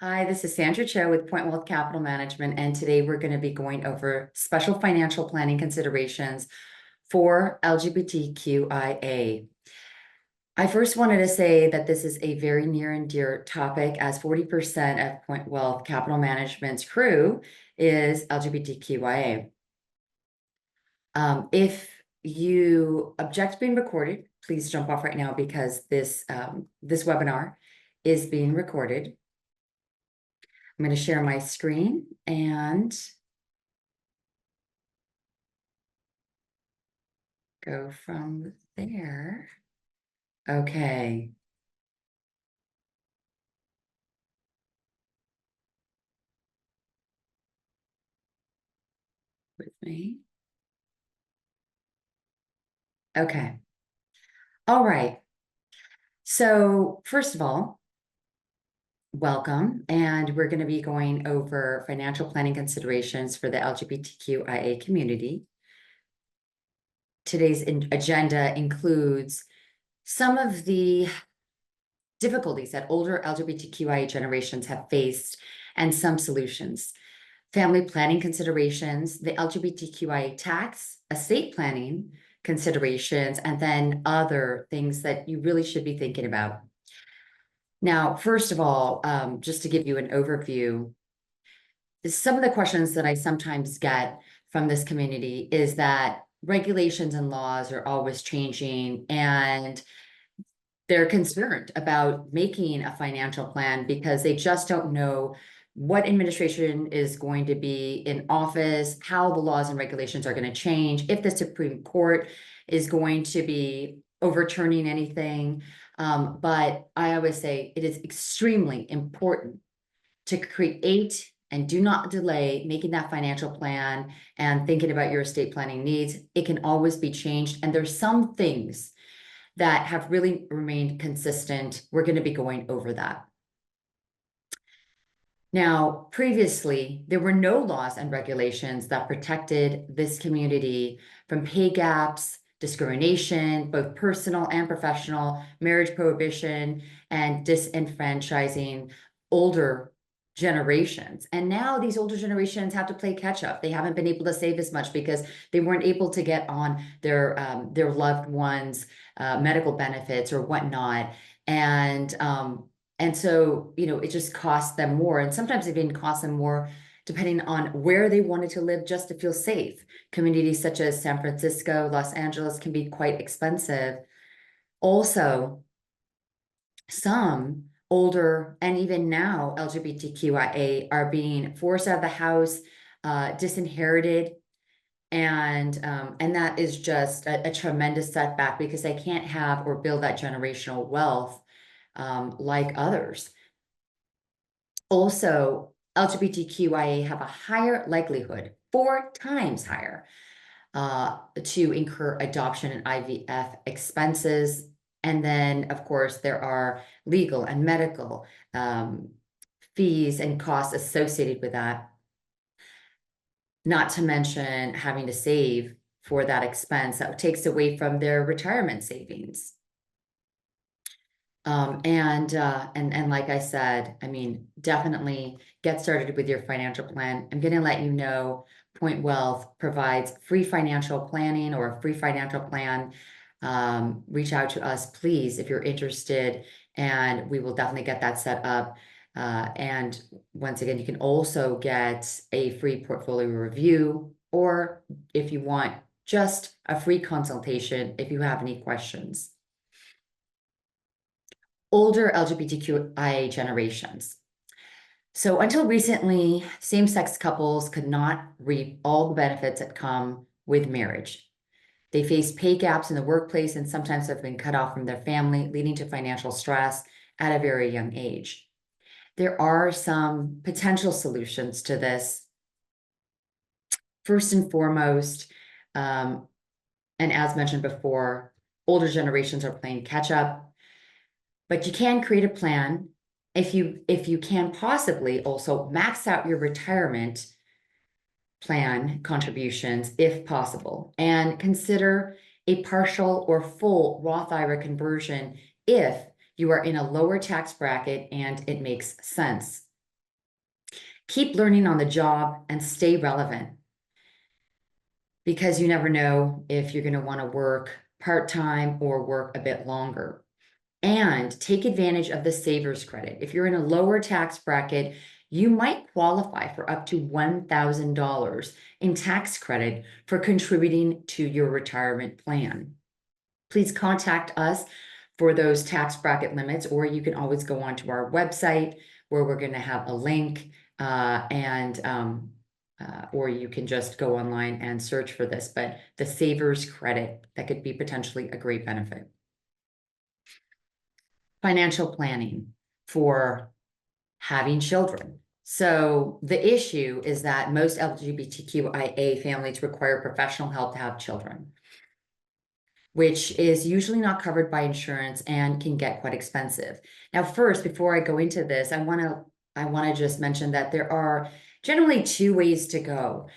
Hi, this is Sandra Cho with Pointwealth Capital Management, and today we're going to be going over special financial planning considerations for LGBTQIA. I first wanted to say that this is a very near and dear topic, as 40% of Pointwealth Capital Management's crew is LGBTQIA. If you object to being recorded, please jump off right now because this webinar is being recorded. I'm going to share my screen and go from there. Okay. With me. Okay. All right. So first of all, welcome. And we're going to be going over financial planning considerations for the LGBTQIA community. Today's agenda includes some of the difficulties that older LGBTQIA generations have faced and some solutions. Family planning considerations, the LGBTQIA tax, estate planning considerations, and then other things that you really should be thinking about. Now, first of all, just to give you an overview, some of the questions that I sometimes get from this community is that regulations and laws are always changing, and they're concerned about making a financial plan because they just don't know what administration is going to be in office, how the laws and regulations are going to change, if the Supreme Court is going to be overturning anything. But I always say it is extremely important to create and do not delay making that financial plan and thinking about your estate planning needs. It can always be changed. And there's some things that have really remained consistent. We're going to be going over that. Now, previously, there were no laws and regulations that protected this community from pay gaps, discrimination, both personal and professional, marriage prohibition, and disenfranchising older generations. And now these older generations have to play catch up. They haven't been able to save as much because they weren't able to get on their loved ones' medical benefits or whatnot. And so, it just costs them more. And sometimes it even costs them more depending on where they wanted to live just to feel safe. Communities such as San Francisco, Los Angeles can be quite expensive. Also, some older and even now LGBTQIA are being forced out of the house, disinherited, and that is just a tremendous setback because they can't have or build that generational wealth like others. Also, LGBTQIA have a higher likelihood, 4 times higher, to incur adoption and IVF expenses. And then, of course, there are legal and medical fees and costs associated with that, not to mention having to save for that expense that takes away from their retirement savings. And like I said, I mean, definitely get started with your financial plan. I'm going to let you know Pointwealth provides free financial planning or a free financial plan. Reach out to us, please, if you're interested, and we will definitely get that set up. And once again, you can also get a free portfolio review, or if you want, just a free consultation if you have any questions. Older LGBTQIA generations. So until recently, same-sex couples could not reap all the benefits that come with marriage. They face pay gaps in the workplace and sometimes have been cut off from their family, leading to financial stress at a very young age. There are some potential solutions to this. First and foremost, and as mentioned before, older generations are playing catch up. But you can create a plan if you can possibly also max out your retirement plan contributions if possible, and consider a partial or full Roth IRA conversion if you are in a lower tax bracket and it makes sense. Keep learning on the job and stay relevant, because you never know if you're going to want to work part-time or work a bit longer. And take advantage of the savers credit. If you're in a lower tax bracket, you might qualify for up to $1,000 in tax credit for contributing to your retirement plan. Please contact us for those tax bracket limits, or you can always go onto our website where we're going to have a link, or you can just go online and search for this. But the savers credit, that could be potentially a great benefit. Financial planning for having children. So the issue is that most LGBTQIA families require professional help to have children, which is usually not covered by insurance and can get quite expensive. Now, first, before I go into this, I want to just mention that there are generally two ways to go.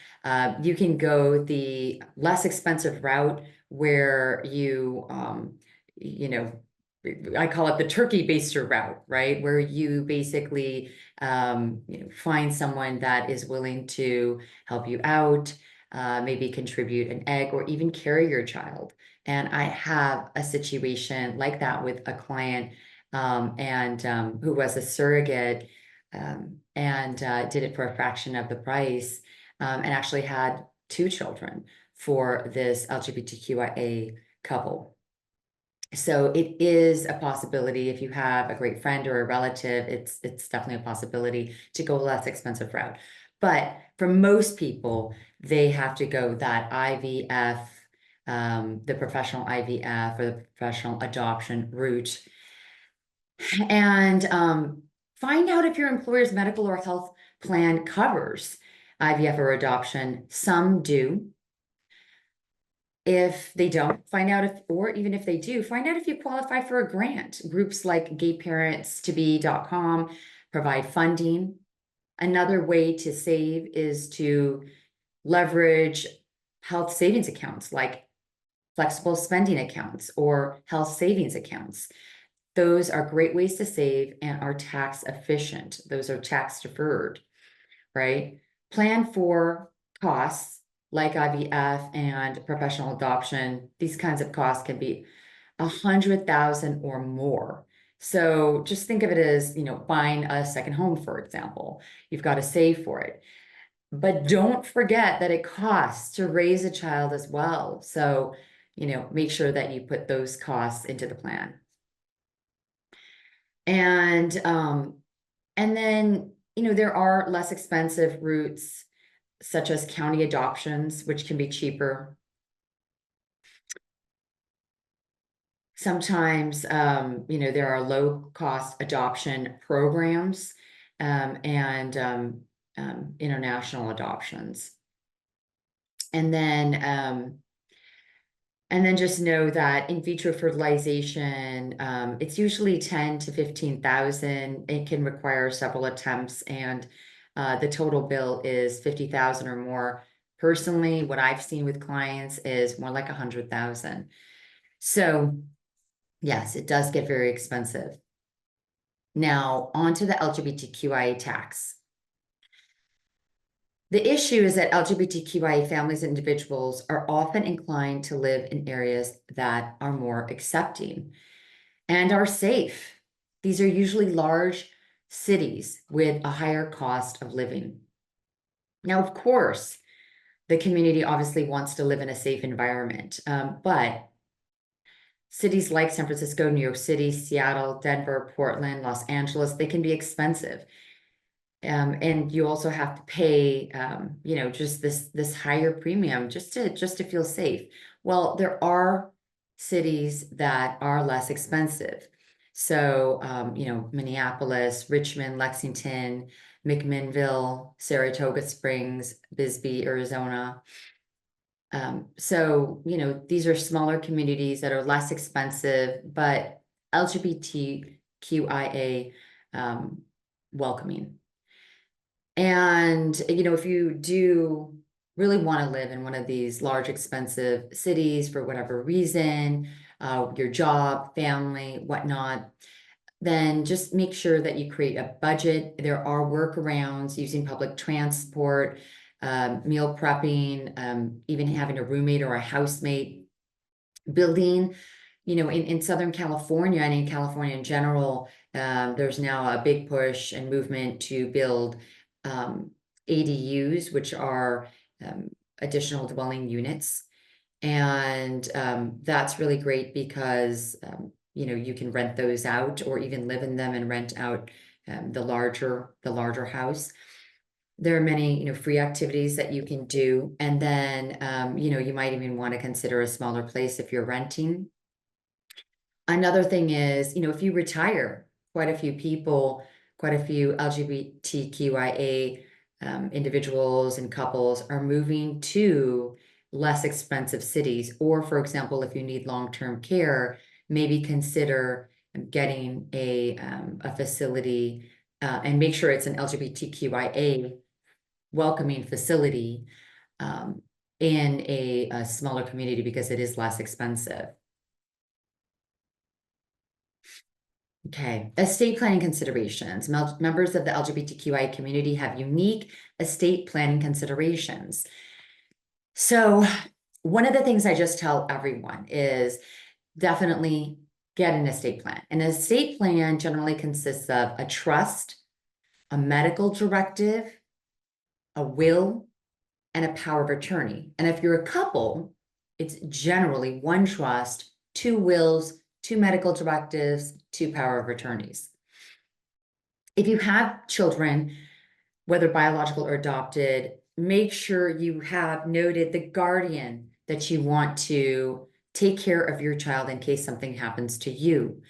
You can go the less expensive route where you know, I call it the turkey baster route, right? Where you basically find someone that is willing to help you out, maybe contribute an egg or even carry your child. And I have a situation like that with a client who was a surrogate, and did it for a fraction of the price, and actually had 2 children for this LGBTQIA couple. So it is a possibility. If you have a great friend or a relative, it's definitely a possibility to go a less expensive route. But for most people, they have to go that IVF, the professional IVF or the professional adoption route. And find out if your employer's medical or health plan covers IVF or adoption. Some do. If they don't, find out if, or even if they do, find out if you qualify for a grant. Groups like gayparentstobe.com provide funding. Another way to save is to leverage health savings accounts like flexible spending accounts or health savings accounts. Those are great ways to save and are tax efficient. Those are tax deferred, right? Plan for costs like IVF and professional adoption. These kinds of costs can be 100,000 or more. So just think of it as, buying a second home, for example. You've got to save for it. But don't forget that it costs to raise a child as well. So, make sure that you put those costs into the plan. And then, there are less expensive routes such as county adoptions, which can be cheaper. Sometimes, there are low-cost adoption programs, and international adoptions. And then just know that in vitro fertilization, it's usually 10 to 15,000. It can require several attempts, and the total bill is 50,000 or more. Personally, what I've seen with clients is more like 100,000. So yes, it does get very expensive. Now, on to the LGBTQIA tax. The issue is that LGBTQIA families and individuals are often inclined to live in areas that are more accepting and are safe. These are usually large cities with a higher cost of living. Now, of course, the community obviously wants to live in a safe environment, but cities like San Francisco, New York City, Seattle, Denver, Portland, Los Angeles, they can be expensive. And you also have to pay, just this higher premium just to feel safe. Well, there are cities that are less expensive. So, Minneapolis, Richmond, Lexington, McMinnville, Saratoga Springs, Bisbee, Arizona. So, these are smaller communities that are less expensive, but LGBTQIA welcoming. And, if you do really want to live in one of these large, expensive cities for whatever reason, your job, family, whatnot, then just make sure that you create a budget. There are workarounds using public transport, meal prepping, even having a roommate or a housemate, building, in Southern California and in California in general, there's now a big push and movement to build ADUs, which are additional dwelling units. And that's really great because you can rent those out or even live in them and rent out the larger house. There are many, free activities that you can do. And then, you might even want to consider a smaller place if you're renting. Another thing is, if you retire, quite a few people, quite a few LGBTQIA individuals and couples are moving to less expensive cities. Or, for example, if you need long-term care, maybe consider getting a facility and make sure it's an LGBTQIA welcoming facility in a smaller community because it is less expensive. Okay, estate planning considerations. Members of the LGBTQI community have unique estate planning considerations. So one of the things I just tell everyone is definitely get an estate plan. An estate plan generally consists of a trust, a medical directive, a will, and a power of attorney. And if you're a couple, it's generally one trust, two wills, two medical directives, two power of attorneys. If you have children, whether biological or adopted, make sure you have noted the guardian that you want to take care of your child in case something happens to you.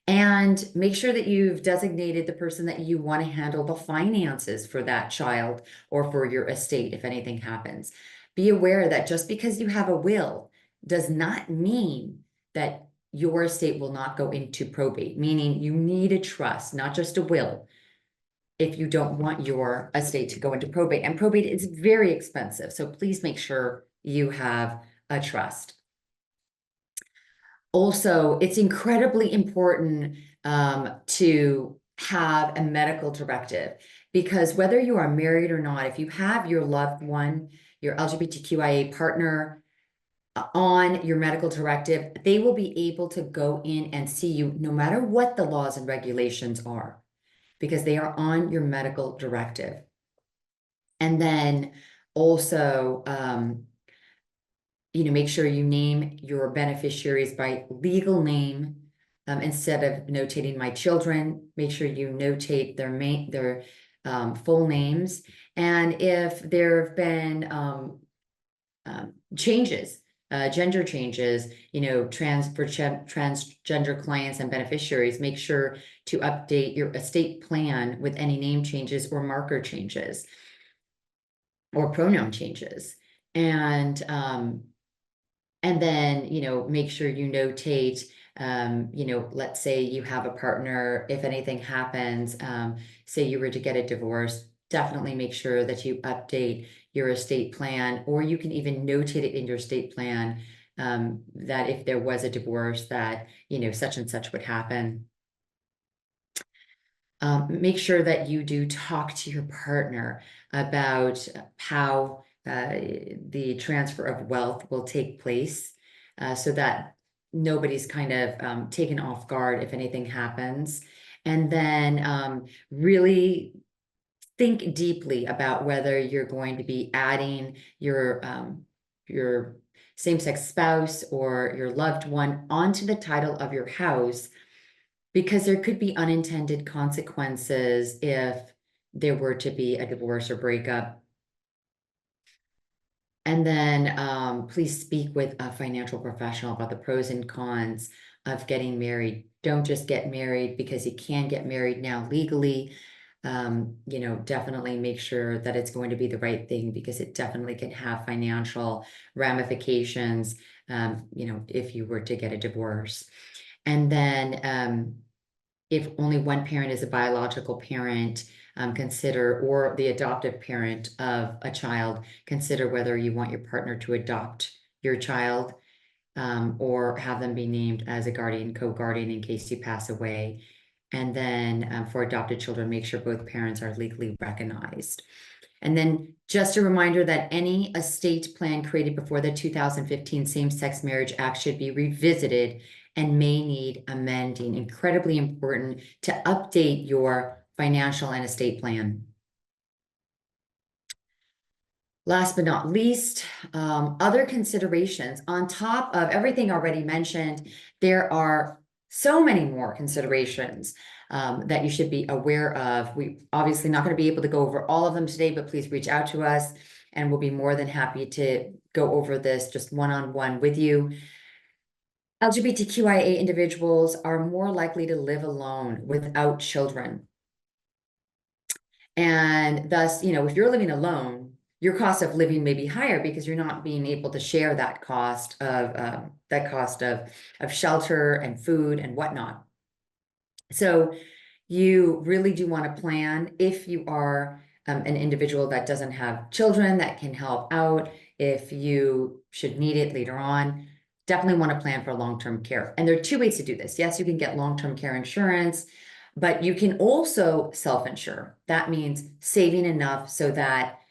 And make sure that you've designated the person that you want to handle the finances for that child or for your estate if anything happens. Be aware that just because you have a will does not mean that your estate will not go into probate, meaning you need a trust, not just a will, if you don't want your estate to go into probate. And probate is very expensive, so please make sure you have a trust. Also, it's incredibly important to have a medical directive, because whether you are married or not, if you have your loved one, your LGBTQIA partner on your medical directive, they will be able to go in and see you no matter what the laws and regulations are, because they are on your medical directive. And then also, make sure you name your beneficiaries by legal name instead of notating my children. Make sure you notate their full names. And if there have been changes, gender changes, transgender clients and beneficiaries, make sure to update your estate plan with any name changes or marker changes or pronoun changes. And then, make sure you notate, let's say you have a partner, if anything happens, say you were to get a divorce, definitely make sure that you update your estate plan, or you can even notate it in your estate plan that if there was a divorce that, such and such would happen. Make sure that you do talk to your partner about how the transfer of wealth will take place so that nobody's kind of taken off guard if anything happens. And then really think deeply about whether you're going to be adding your same-sex spouse or your loved one onto the title of your house, because there could be unintended consequences if there were to be a divorce or breakup. And then please speak with a financial professional about the pros and cons of getting married. Don't just get married because you can get married now legally. Definitely make sure that it's going to be the right thing, because it definitely can have financial ramifications, if you were to get a divorce. And then if only one parent is a biological parent, consider, or the adoptive parent of a child, consider whether you want your partner to adopt your child or have them be named as a guardian, co-guardian in case you pass away. And then for adopted children, make sure both parents are legally recognized. And then just a reminder that any estate plan created before the 2015 Same-Sex Marriage Act should be revisited and may need amending. Incredibly important to update your financial and estate plan. Last but not least, other considerations. On top of everything already mentioned, there are so many more considerations that you should be aware of. We obviously not going to be able to go over all of them today, but please reach out to us and we'll be more than happy to go over this just one-on-one with you. LGBTQIA individuals are more likely to live alone without children. And thus, if you're living alone, your cost of living may be higher because you're not being able to share that cost of shelter and food and whatnot. So you really do want to plan if you are an individual that doesn't have children that can help out if you should need it later on. Definitely want to plan for long-term care. And there are two ways to do this. Yes, you can get long-term care insurance, but you can also self-insure. That means saving enough so that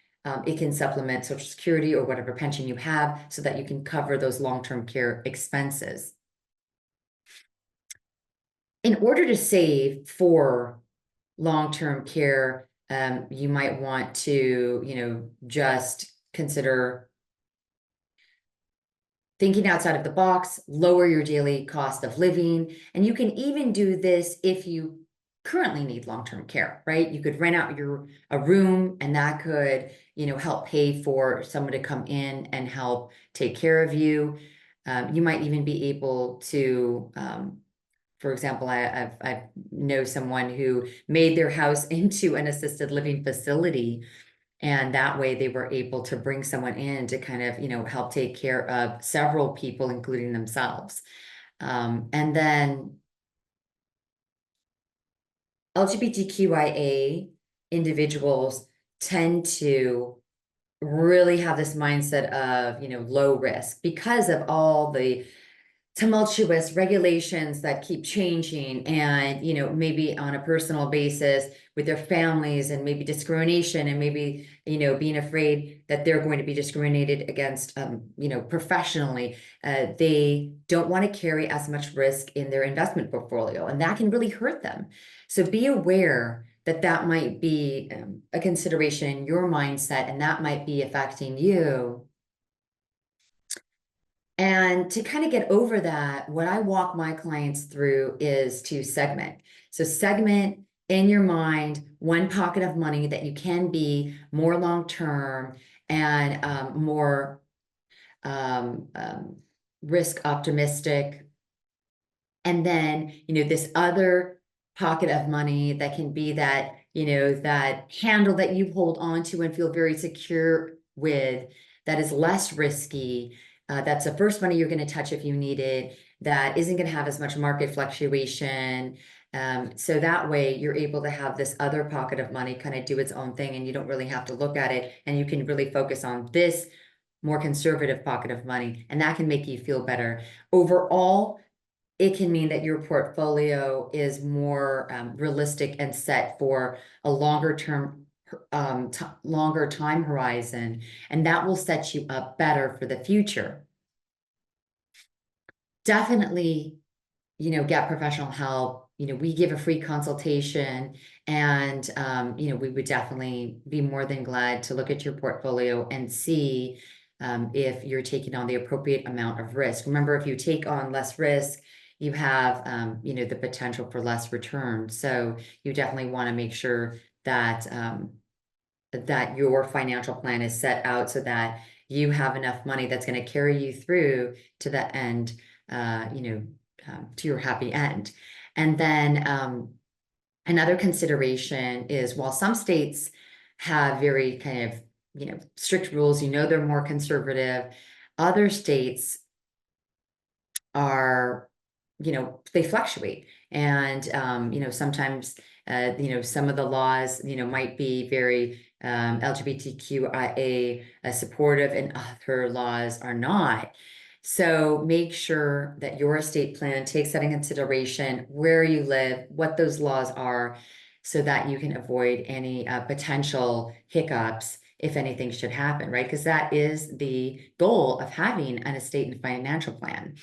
it can supplement Social Security or whatever pension you have so that you can cover those long-term care expenses. In order to save for long-term care, you might want to, just consider thinking outside of the box, lower your daily cost of living. And you can even do this if you currently need long-term care, right? You could rent out a room and that could, help pay for someone to come in and help take care of you. You might even be able to, for example, I know someone who made their house into an assisted living facility. And that way they were able to bring someone in to kind of, help take care of several people, including themselves. And then LGBTQIA individuals tend to really have this mindset of, low risk because of all the tumultuous regulations that keep changing and, maybe on a personal basis with their families and maybe discrimination and maybe, being afraid that they're going to be discriminated against, professionally. They don't want to carry as much risk in their investment portfolio, and that can really hurt them. So be aware that that might be a consideration in your mindset, and that might be affecting you. And to kind of get over that, what I walk my clients through is to segment. So segment in your mind one pocket of money that you can be more long-term and more risk optimistic. And then, this other pocket of money that can be that, that handle that you hold on to and feel very secure with, that is less risky. That's the first money you're going to touch if you need it. That isn't going to have as much market fluctuation. So that way you're able to have this other pocket of money kind of do its own thing and you don't really have to look at it and you can really focus on this more conservative pocket of money, and that can make you feel better. Overall, it can mean that your portfolio is more realistic and set for a longer time horizon, and that will set you up better for the future. Definitely, get professional help. We give a free consultation and, we would definitely be more than glad to look at your portfolio and see if you're taking on the appropriate amount of risk. Remember, if you take on less risk, you have, the potential for less return. So you definitely want to make sure that, that your financial plan is set out so that you have enough money that's going to carry you through to the end, to your happy end. And then another consideration is while some states have very kind of, strict rules, they're more conservative, other states are, they fluctuate. And, sometimes, some of the laws, might be very LGBTQIA supportive and other laws are not. So make sure that your estate plan takes that in consideration, where you live, what those laws are, so that you can avoid any potential hiccups if anything should happen, right? Because that is the goal of having an estate and financial plan.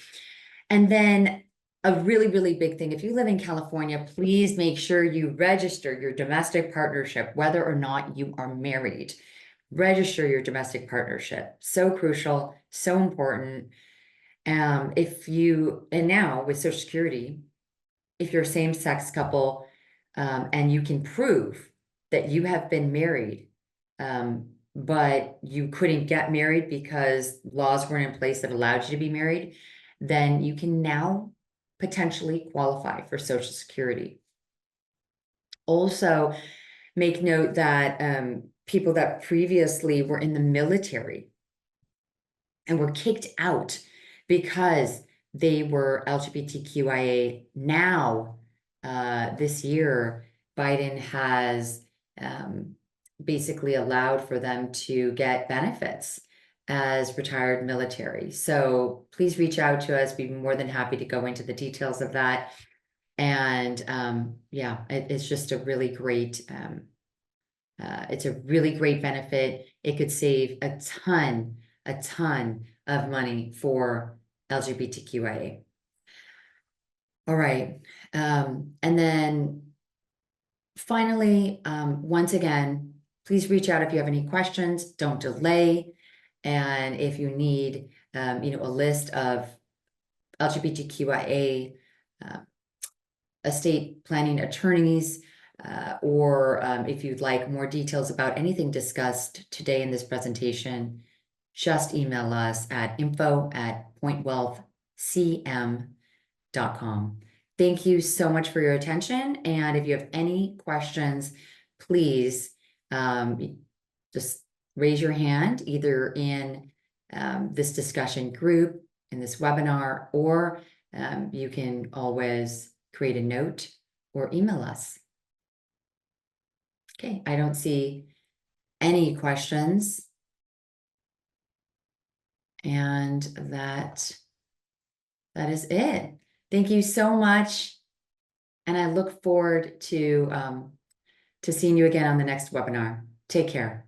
And then a really, really big thing, if you live in California, please make sure you register your domestic partnership, whether or not you are married. Register your domestic partnership. So crucial, so important. And now with Social Security, if you're a same-sex couple, and you can prove that you have been married, but you couldn't get married because laws weren't in place that allowed you to be married, then you can now potentially qualify for Social Security. Also, make note that people that previously were in the military and were kicked out because they were LGBTQIA. Now, this year, Biden has basically allowed for them to get benefits as retired military. So please reach out to us. We'd be more than happy to go into the details of that. And yeah, it's just a really great, it's a really great benefit. It could save a ton of money for LGBTQIA. All right. And then finally, once again, please reach out if you have any questions. Don't delay. And if you need, a list of LGBTQIA estate planning attorneys, or if you'd like more details about anything discussed today in this presentation, just email us at info@pointwealthcm.com. Thank you so much for your attention. And if you have any questions, please just raise your hand either in this discussion group, in this webinar, or you can always create a note or email us. Okay, I don't see any questions. And that is it. Thank you so much. And I look forward to seeing you again on the next webinar. Take care.